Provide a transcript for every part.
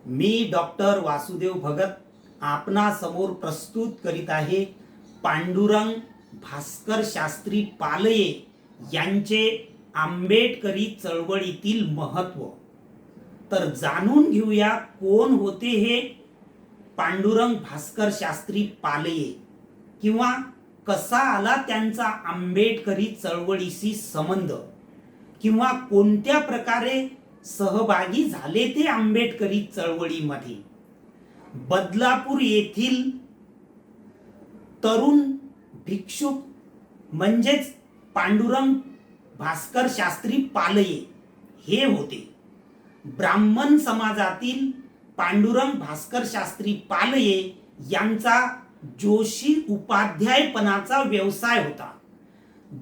मी doctor Vasudev Bhagat आपणासमोर प्रस्तुत करीत आहे पांडुरंग भास्कर शास्त्री पालये यांचे आंबेडकरी चळवळीतील महत्त्व। तर जाणून घेऊया कोण होते हे पांडुरंग भास्कर शास्त्री पालये, किंवा कसा आला त्यांचा आंबेडकरी चळवळीशी संबंध, किंवा कोणत्या प्रकारे सहभागी झाले ते आंबेडकरी चळवळीमध्ये। बदलापूर येथील तरुण भिक्षुक म्हणजेच पांडुरंग भास्कर शास्त्री पालये हे होते। ब्राह्मण समाजातील पांडुरंग भास्कर शास्त्री पालये यांचा जोशी उपाध्यायपणाचा व्यवसाय होता।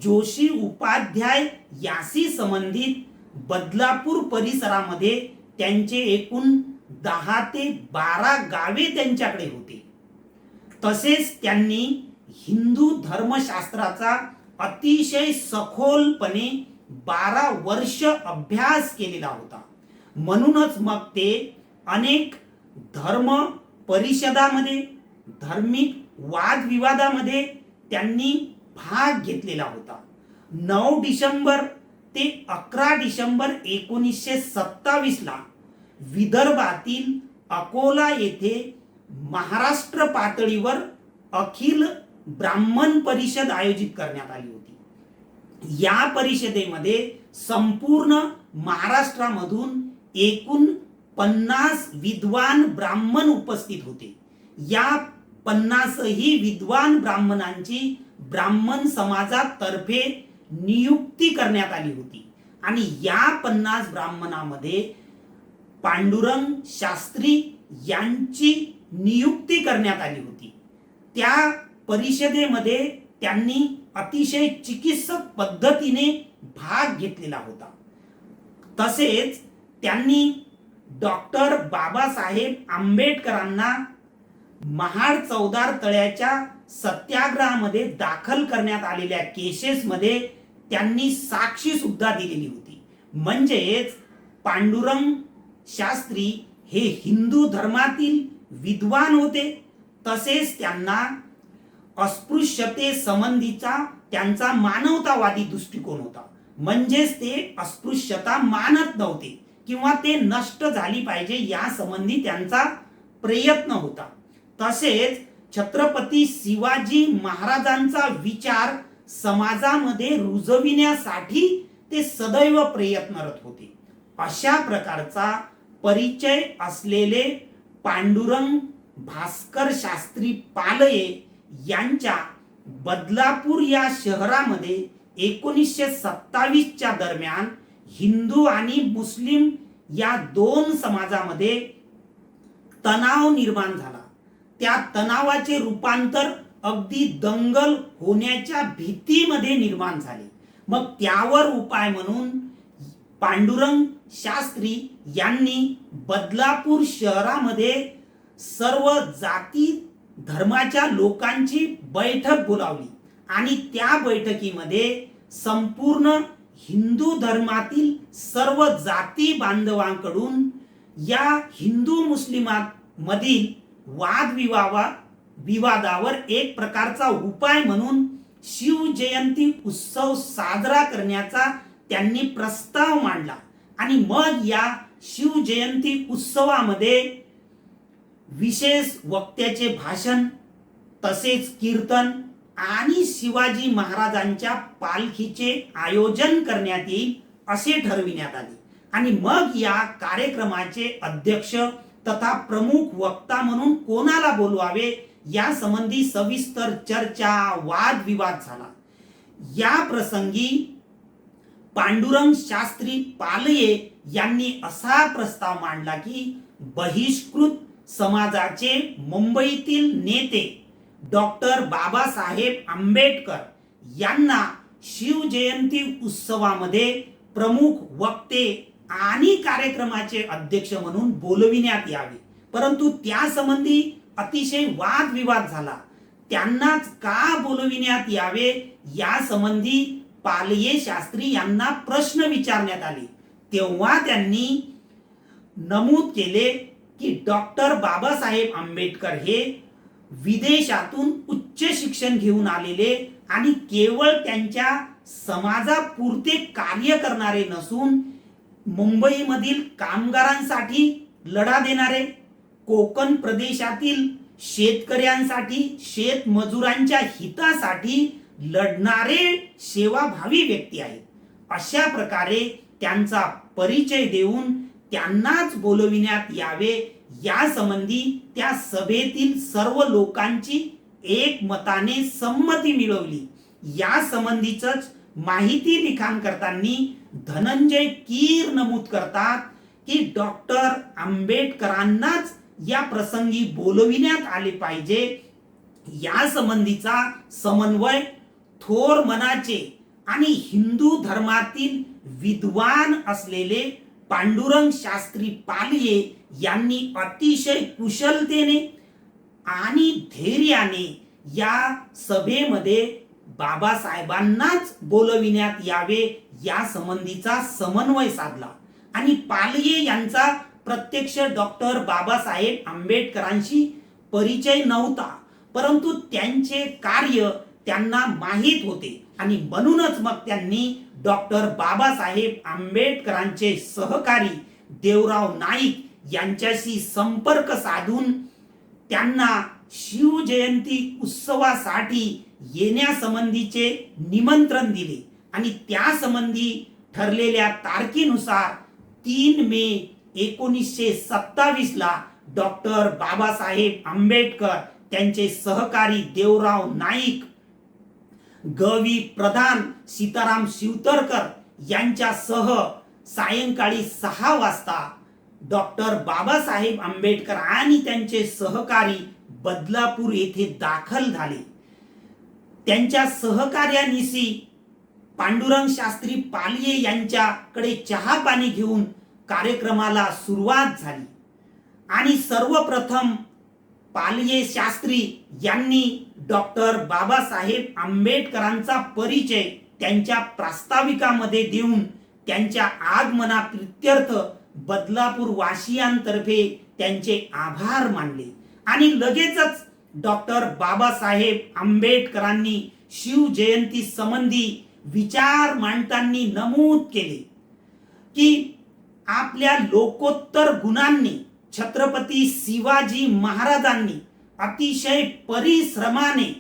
जोशी उपाध्याय याशी संबंधित बदलापूर परिसरामध्ये त्यांचे एकूण 10 ते 12 गावे त्यांच्याकडे होते। तसेच त्यांनी हिंदू धर्मशास्त्राचा अतिशय सखोलपणे 12 वर्ष अभ्यास केलेला होता। म्हणूनच मग ते अनेक धर्म परिषदामध्ये, धार्मिक वादविवादामध्ये त्यांनी भाग घेतलेला होता। 9 डिसेंबर ते 11 डिसेंबर 1927 ला विदर्भातील अकोला येथे महाराष्ट्र पातळीवर अखिल ब्राह्मण परिषद आयोजित करण्यात आली होती। या परिषदेमध्ये संपूर्ण महाराष्ट्रामधून एकूण 50 विद्वान ब्राह्मण उपस्थित होते। या 50ही विद्वान ब्राह्मणांची ब्राह्मण समाजातर्फे नियुक्ती करण्यात आली होती आणि या 50 ब्राह्मणांमध्ये पांडुरंग शास्त्री यांची नियुक्ती करण्यात आली होती। त्या परिषदेमध्ये त्यांनी अतिशय चिकित्सक पद्धतीने भाग घेतलेला होता। तसेच त्यांनी डॉक्टर बाबासाहेब आंबेडकरांना महाड चौदार तळ्याच्या सत्याग्रहामध्ये दाखल करण्यात आलेल्या केसेसमध्ये त्यांनी साक्षी सुद्धा दिलेली होती। म्हणजेच पांडुरंग शास्त्री हे हिंदू धर्मातील विद्वान होते। तसेच त्यांना अस्पृश्यते संबंधीचा त्यांचा मानवतावादी दृष्टिकोन होता। म्हणजेच ते अस्पृश्यता मानत नव्हते किंवा ते नष्ट झाली पाहिजे या संबंधी त्यांचा प्रयत्न होता। तसेच छत्रपती शिवाजी महाराजांचा विचार समाजामध्ये रुजविण्यासाठी ते सदैव प्रयत्नरत होते। अशा प्रकारचा परिचय असलेले पांडुरंग भास्कर शास्त्री पालये यांच्या बदलापूर या शहरामध्ये 1927 च्या दरम्यान हिंदू आणि मुस्लिम या 2 समाजामध्ये तणाव निर्माण झाला। त्या तणावाचे रूपांतर अगदी दंगल होण्याच्या भीतीमध्ये निर्माण झाले। मग त्यावर उपाय म्हणून पांडुरंग शास्त्री यांनी बदलापूर शहरामध्ये सर्व जाती धर्माच्या लोकांची बैठक बोलावली आणि त्या बैठकीमध्ये संपूर्ण हिंदू धर्मातील सर्व जाती बांधवांकडून या हिंदू मुस्लिमांमधील विवादावर एक प्रकारचा उपाय म्हणून शिवजयंती उत्सव साजरा करण्याचा त्यांनी प्रस्ताव मांडला। आणि मग या शिवजयंती उत्सवामध्ये विशेष वक्त्याचे भाषण, तसेच कीर्तन आणि शिवाजी महाराजांच्या पालखीचे आयोजन करण्यात येईल असे ठरविण्यात आले। आणि मग या कार्यक्रमाचे अध्यक्ष तथा प्रमुख वक्ता म्हणून कोणाला बोलवावे या संबंधी सविस्तर चर्चा, वादविवाद झाला। या प्रसंगी पांडुरंग शास्त्री पालये यांनी असा प्रस्ताव मांडला की बहिष्कृत समाजाचे मुंबईतील नेते डॉक्टर बाबासाहेब आंबेडकर यांना शिवजयंती उत्सवामध्ये प्रमुख वक्ते आणि कार्यक्रमाचे अध्यक्ष म्हणून बोलविण्यात यावे। परंतु त्या संबंधी अतिशय वादविवाद झाला। त्यांनाच का बोलविण्यात यावे या संबंधी पालये शास्त्री यांना प्रश्न विचारण्यात आले। तेव्हा त्यांनी नमूद केले की डॉक्टर बाबासाहेब आंबेडकर हे विदेशातून उच्च शिक्षण घेऊन आलेले आणि केवळ त्यांच्या समाजापुरते कार्य करणारे नसून मुंबईमधील कामगारांसाठी लढा देणारे, कोकण प्रदेशातील शेतकऱ्यांसाठी, शेतमजुरांच्या हितासाठी लढणारे सेवाभावी व्यक्ती आहेत. अशा प्रकारे त्यांचा परिचय देऊन त्यांनाच बोलविण्यात यावे यासंबंधी त्या सभेतील सर्व लोकांची एकमताने संमती मिळवली. या संबंधीच माहिती लिखाण करताना धनंजय कीर नमूद करतात की डॉक्टर आंबेडकरांनाच या प्रसंगी बोलविण्यात आले पाहिजे. या संबंधीचा समन्वय थोर मनाचे आणि हिंदू धर्मातील विद्वान असलेले पांडुरंग शास्त्री पालये यांनी अतिशय कुशलतेने आणि धैर्याने या सभेमध्ये बाबासाहेबांनाच बोलविण्यात यावे या संबंधीचा समन्वय साधला. आणि पालये यांचा प्रत्यक्ष डॉक्टर बाबासाहेब आंबेडकरांशी परिचय नव्हता, परंतु त्यांचे कार्य त्यांना माहीत होते आणि म्हणूनच मग त्यांनी डॉक्टर बाबासाहेब आंबेडकरांचे सहकारी देवराव नाईक यांच्याशी संपर्क साधून त्यांना शिवजयंती उत्सवासाठी येण्यासंबंधीचे निमंत्रण दिले आणि त्यासंबंधी ठरलेल्या तारखेनुसार 3 मे 1927 ला डॉक्टर बाबासाहेब आंबेडकर, त्यांचे सहकारी देवराव नाईक, गवी प्रधान, सीताराम शिवतरकर यांच्यासह सायंकाळी 6 वाजता डॉक्टर बाबासाहेब आंबेडकर आणि त्यांचे सहकारी बदलापूर येथे दाखल झाले. त्यांच्या सहकार्यानिशी पांडुरंग शास्त्री पालये यांच्याकडे चहा पाणी घेऊन कार्यक्रमाला सुरुवात झाली. आणि सर्वप्रथम पालये शास्त्री यांनी डॉक्टर बाबासाहेब आंबेडकरांचा परिचय त्यांच्या प्रास्ताविकामध्ये देऊन त्यांच्या आगमनाप्रित्यर्थ बदलापूर वासियांतर्फे त्यांचे आभार मानले. आणि लगेचच डॉक्टर बाबासाहेब आंबेडकरांनी शिवजयंती संबंधी विचार मांडताना नमूद केले की आपल्या लोकोत्तर गुणांनी छत्रपती शिवाजी महाराजांनी अतिशय परिश्रमाने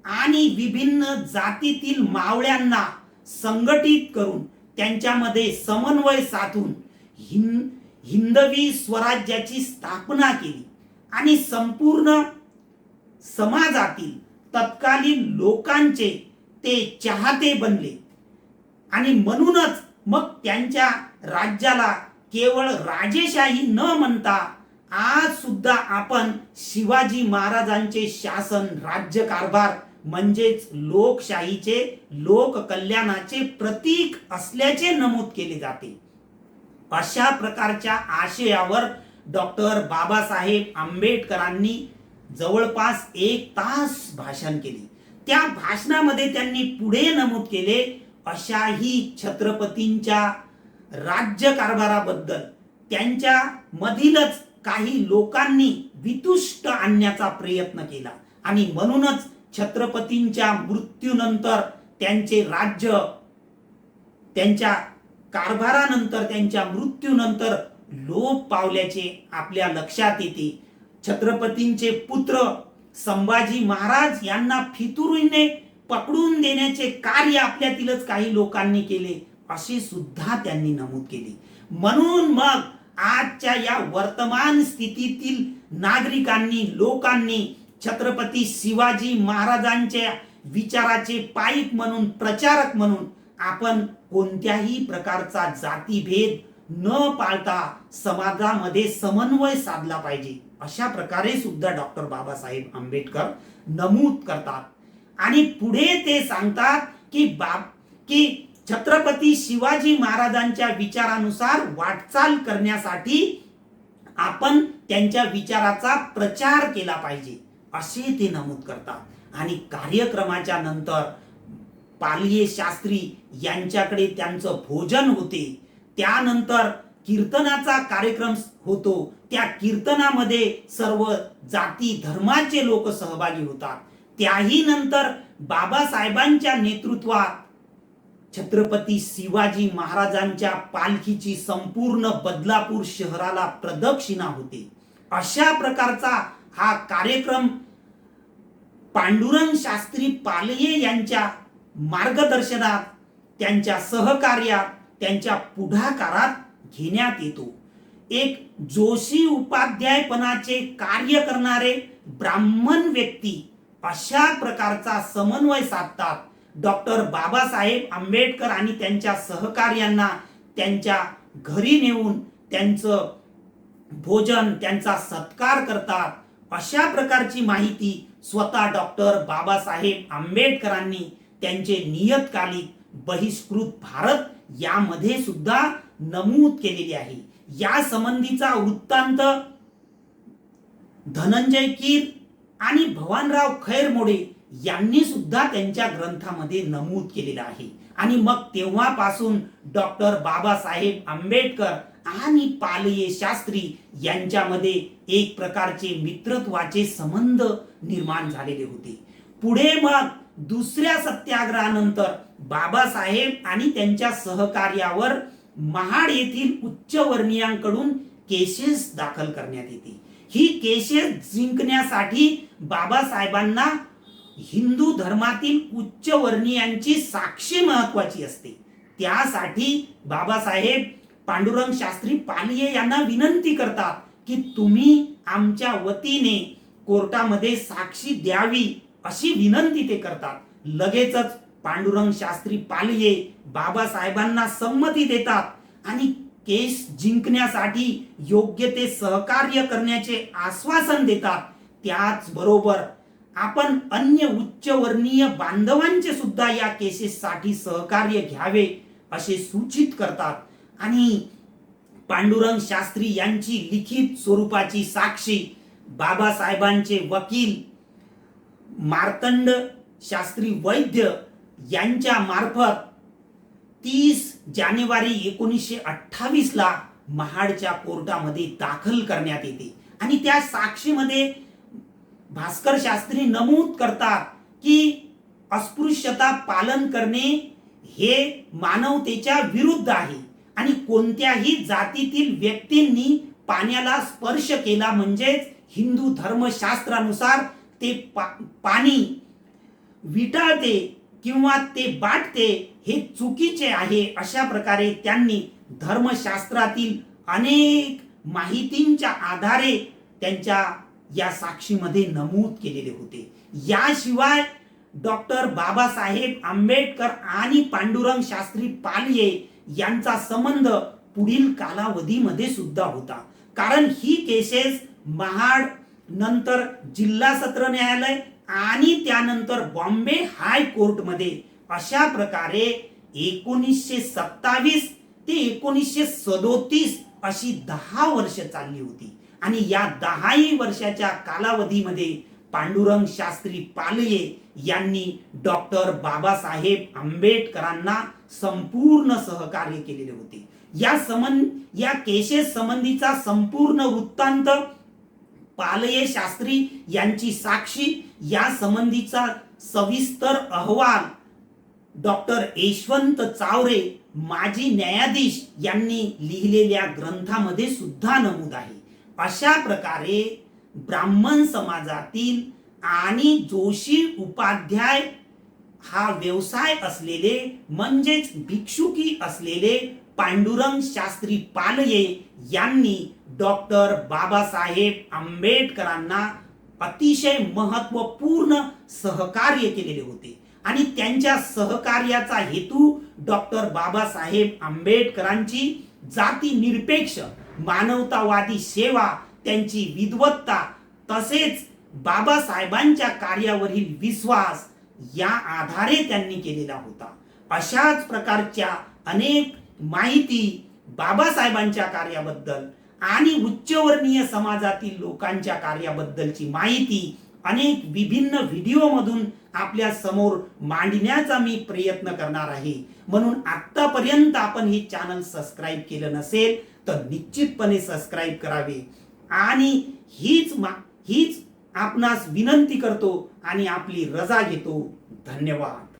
आणि विभिन्न जातीतील मावळ्यांना संघटित करून त्यांच्यामध्ये समन्वय साधून हिंदवी स्वराज्याची स्थापना केली आणि संपूर्ण समाजातील तत्कालीन लोकांचे ते चाहते बनले. आणि म्हणूनच मग त्यांच्या राज्याला केवळ राजेशाही न म्हणता आज सुद्धा आपण शिवाजी महाराजांचे शासन, राज्यकारभार म्हणजेच लोकशाहीचे, लोक कल्याणाचे प्रतीक असल्याचे नमूद केले जाते. अशा प्रकारच्या आशयावर डॉक्टर बाबासाहेब आंबेडकरांनी जवळपास 1 तास भाषण केले. त्या भाषणामध्ये त्यांनी पुढे नमूद केले, अशाही छत्रपतींच्या राज्यकारभाराबद्दल त्यांच्या मधीलच काही लोकांनी वितुष्ट आणण्याचा प्रयत्न केला आणि म्हणूनच छत्रपतींच्या मृत्यूनंतर त्यांचे राज्य, त्यांच्या कारभारानंतर, त्यांच्या मृत्यूनंतर लोप पावल्याचे आपल्या लक्षात येते. छत्रपतींचे पुत्र संभाजी महाराज यांना फितुरीने पकडून देण्याचे कार्य आपल्यातीलच काही लोकांनी केले असे सुद्धा त्यांनी नमूद केले. म्हणून मग आजच्या या वर्तमान स्थितीतील नागरिकांनी, लोकांनी छत्रपती शिवाजी महाराजांच्या विचाराचे पाईक म्हणून, प्रचारक म्हणून आपण कोणत्याही प्रकारचा जातीभेद न पाळता समाजामध्ये समन्वय साधला पाहिजे अशा प्रकारे सुद्धा डॉक्टर बाबासाहेब आंबेडकर नमूद करतात. आणि पुढे ते सांगतात की छत्रपती शिवाजी महाराजांच्या विचारानुसार वाटचाल करण्यासाठी आपण त्यांच्या विचाराचा प्रचार केला पाहिजे असे ते नमूद करतात. आणि कार्यक्रमाच्या नंतर पालये शास्त्री यांच्याकडे त्यांचं भोजन होते. त्यानंतर कीर्तनाचा कार्यक्रम होतो, त्या कीर्तनामध्ये सर्व जाती धर्माचे लोक सहभागी होतात. त्याही नंतर बाबासाहेबांच्या नेतृत्वात छत्रपती शिवाजी महाराजांच्या पालखीची संपूर्ण बदलापूर शहराला प्रदक्षिणा होते. अशा प्रकारचा हा कार्यक्रम पांडुरंग शास्त्री पालये यांच्या मार्गदर्शनात, त्यांच्या सहकार्यात, त्यांच्या पुढाकारात घेण्यात येतो. एक जोशी उपाध्यायपणाचे कार्य करणारे ब्राह्मण व्यक्ती अशा प्रकारचा समन्वय साधतात. डॉक्टर बाबासाहेब आंबेडकर आणि त्यांच्या सहकार्यांना त्यांच्या घरी नेऊन त्यांचं भोजन, त्यांचा सत्कार करतात. अशा प्रकारची माहिती स्वतः डॉक्टर बाबासाहेब आंबेडकरांनी त्यांचे नियतकालिक बहिष्कृत भारत यामध्ये सुद्धा नमूद केलेली आहे. या संबंधीचा वृत्तांत धनंजय कीर आणि भवानराव खैरमोडे यांनी सुद्धा त्यांच्या ग्रंथामध्ये नमूद केलेला आहे. आणि मग तेव्हापासून डॉक्टर बाबासाहेब आंबेडकर आणि पालये शास्त्री यांच्यामध्ये एक प्रकारचे मित्रत्वाचे संबंध निर्माण झालेले होते. पुढे मग दुसऱ्या सत्याग्रहानंतर बाबासाहेब आणि त्यांच्या सहकार्यावर महाड येथील उच्चवर्णीयांकडून केसेस दाखल करण्यात येते. ही केसेस जिंकण्यासाठी बाबासाहेबांना हिंदू धर्मातील उच्चवर्णीयांची साक्षी महत्वाची असते. त्यासाठी बाबासाहेब पांडुरंग शास्त्री पालये यांना विनंती करतात की तुम्ही आमच्या वतीने कोर्टामध्ये साक्षी द्यावी, अशी विनंती ते करतात. लगेचच पांडुरंग शास्त्री पालये बाबासाहेबांना संमती देतात आणि केस जिंकण्यासाठी योग्य ते सहकार्य करण्याचे आश्वासन देतात. त्याचबरोबर आपण अन्य उच्चवर्णीय बांधवांचे सुद्धा या केसेससाठी सहकार्य घ्यावे असे सूचित करतात. आणि पांडुरंग शास्त्री यांची लिखित स्वरूपाची साक्षी बाबासाहेबांचे वकील मार्तंड शास्त्री वैद्य यांच्या मार्फत 30 जानेवारी 1928 ला महाडच्या कोर्टामध्ये दाखल करण्यात येते. आणि त्या साक्षीमध्ये भास्कर शास्त्री नमूद करतात की अस्पृश्यता पालन करणे हे मानवतेच्या विरुद्ध आहे आणि कोणत्याही जातीतील व्यक्तींनी पाण्याला स्पर्श केला म्हणजेच हिंदू धर्मशास्त्रानुसार ते पाणी विटाळते किंवा ते बाटते हे चुकीचे आहे. अशा प्रकारे त्यांनी धर्मशास्त्रातील अनेक माहितींच्या आधारे त्यांच्या या साक्षीमध्ये नमूद केलेले होते. याशिवाय डॉक्टर बाबासाहेब आंबेडकर आणि पांडुरंग शास्त्री पालये यांचा संबंध पुढील कालावधीमध्ये सुद्धा होता. कारण ही केसेस महाड नंतर जिल्हा सत्र न्यायालय आणि त्यानंतर बॉम्बे हाय कोर्ट मध्ये अशा प्रकारे 1927 ते 1937 अशी 10 वर्ष चालली होती. आणि या 10 वर्षाच्या कालावधीमध्ये पांडुरंग शास्त्री पालये यांनी डॉक्टर बाबासाहेब आंबेडकरांना संपूर्ण सहकार्य केलेले होते. या केसेस संबंधीचा संपूर्ण वृत्तांत, पालये शास्त्री यांची साक्षी, या संबंधीचा सविस्तर अहवाल डॉक्टर यशवंत चावरे माजी न्यायाधीश यांनी लिहिलेल्या ग्रंथामध्ये सुद्धा नमूद आहे. अशा प्रकारे ब्राह्मण समाजातील आणि जोशी उपाध्याय हा व्यवसाय असलेले म्हणजेच भिक्षुकी असलेले पांडुरंग शास्त्री पालये यांनी डॉक्टर बाबासाहेब आंबेडकरांना अतिशय महत्वपूर्ण सहकार्य केलेले होते. आणि त्यांच्या सहकार्याचा हेतू डॉक्टर बाबासाहेब आंबेडकरांची जाती निरपेक्ष मानवतावादी सेवा, त्यांची विद्वत्ता तसेच बाबासाहेबांच्या कार्यावरील विश्वास या आधारे त्यांनी केलेला होता. अशाच प्रकारच्या अनेक माहिती बाबासाहेबांच्या कार्याबद्दल आणि उच्चवर्णीय समाजातील लोकांच्या कार्याबद्दलची माहिती अनेक विभिन्न व्हिडिओ मधून आपल्या समोर मांडण्याचा मी प्रयत्न करणार आहे. म्हणून आतापर्यंत आपण हे चॅनल सबस्क्राइब केलं नसेल तर निश्चितपणे सबस्क्राईब करावे. आणि हीच आपणास विनंती करतो आणि आपली रजा घेतो. धन्यवाद.